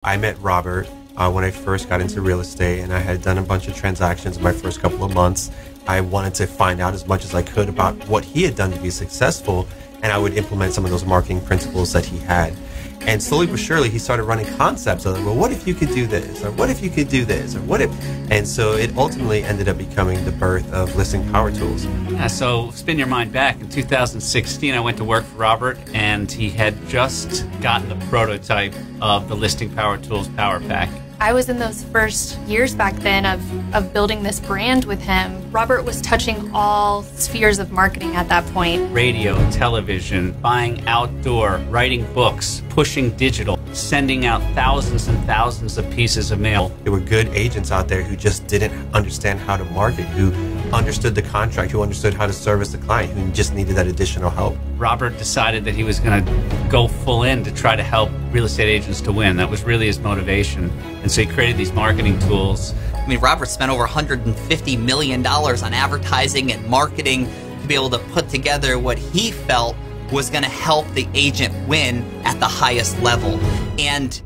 I met Robert when I first got into real estate, and I had done a bunch of transactions in my first couple of months. I wanted to find out as much as I could about what he had done to be successful, and I would implement some of those marketing principles that he had. And slowly but surely, he started running concepts of, well, what if you could do this? Or what if you could do this? Or what if? And so it ultimately ended up becoming the birth of Listing Power Tools. So spin your mind back. In 2016, I went to work for Robert, and he had just gotten the prototype of the Listing Power Tools Power Pack. I was in those first years back then of building this brand with him. Robert was touching all spheres of marketing at that point. Radio, television, buying outdoor, writing books, pushing digital, sending out thousands and thousands of pieces of mail. There were good agents out there who just didn't understand how to market, who understood the contract, who understood how to service the client, who just needed that additional help. Robert decided that he was going to go full in to try to help real estate agents to win. That was really his motivation. And so he created these marketing tools. I mean, Robert spent over $150 million on advertising and marketing to be able to put together what he felt was going to help the agent win at the highest level. And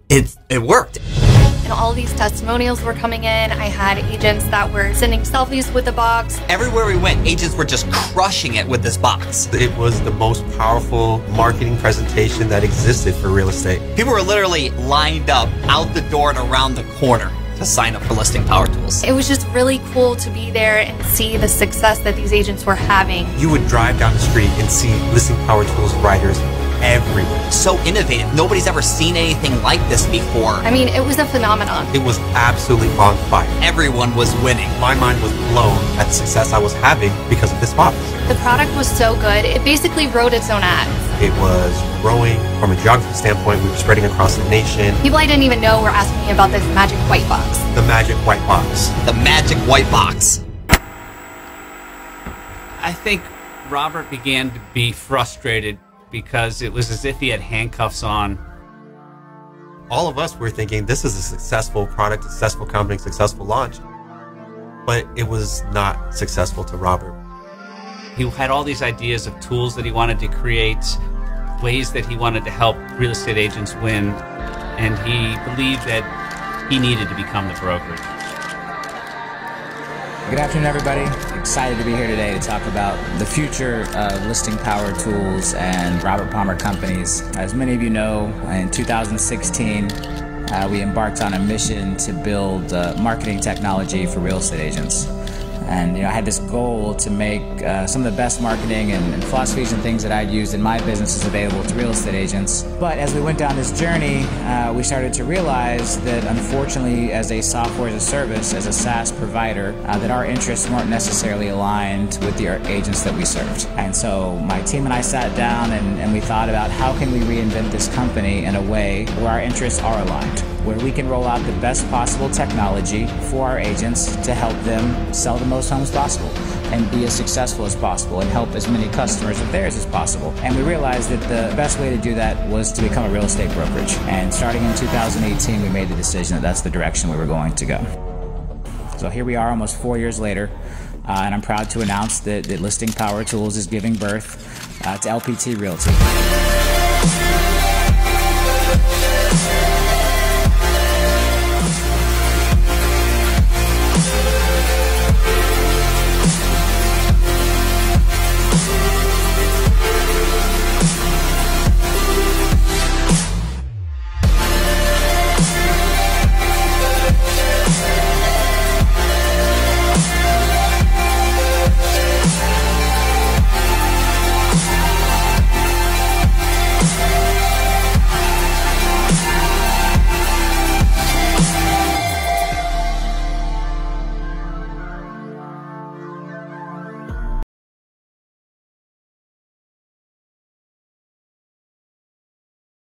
it worked. And all these testimonials were coming in. I had agents that were sending selfies with the box. Everywhere we went, agents were just crushing it with this box. It was the most powerful marketing presentation that existed for real estate. People were literally lined up out the door and around the corner to sign up for Listing Power Tools. It was just really cool to be there and see the success that these agents were having. You would drive down the street and see Listing Power Tools writers everywhere. So innovative. Nobody's ever seen anything like this before. I mean, it was a phenomenon. It was absolutely on fire. Everyone was winning. My mind was blown at the success I was having because of this box. The product was so good, it basically wrote its own ads. It was growing from a geography standpoint. We were spreading across the nation. People I didn't even know were asking me about this magic white box. The magic white box. The magic white box. I think Robert began to be frustrated because it was as if he had handcuffs on. All of us were thinking this is a successful product, successful company, successful launch. But it was not successful to Robert. He had all these ideas of tools that he wanted to create, ways that he wanted to help real estate agents win, and he believed that he needed to become the brokerage. Good afternoon, everybody. Excited to be here today to talk about the future of Listing Power Tools and Robert Palmer Companies. As many of you know, in 2016, we embarked on a mission to build marketing technology for real estate agents. And I had this goal to make some of the best marketing and philosophies and things that I'd used in my businesses available to real estate agents. But as we went down this journey, we started to realize that unfortunately, as a software as a service, as a SaaS provider, that our interests weren't necessarily aligned with the agents that we served. And so my team and I sat down and we thought about how can we reinvent this company in a way where our interests are aligned, where we can roll out the best possible technology for our agents to help them sell the most homes possible and be as successful as possible and help as many customers of theirs as possible. And we realized that the best way to do that was to become a real estate brokerage. And starting in 2018, we made the decision that that's the direction we were going to go. So here we are almost 4 years later, and I'm proud to announce that Listing Power Tools is giving birth to LPT Realty.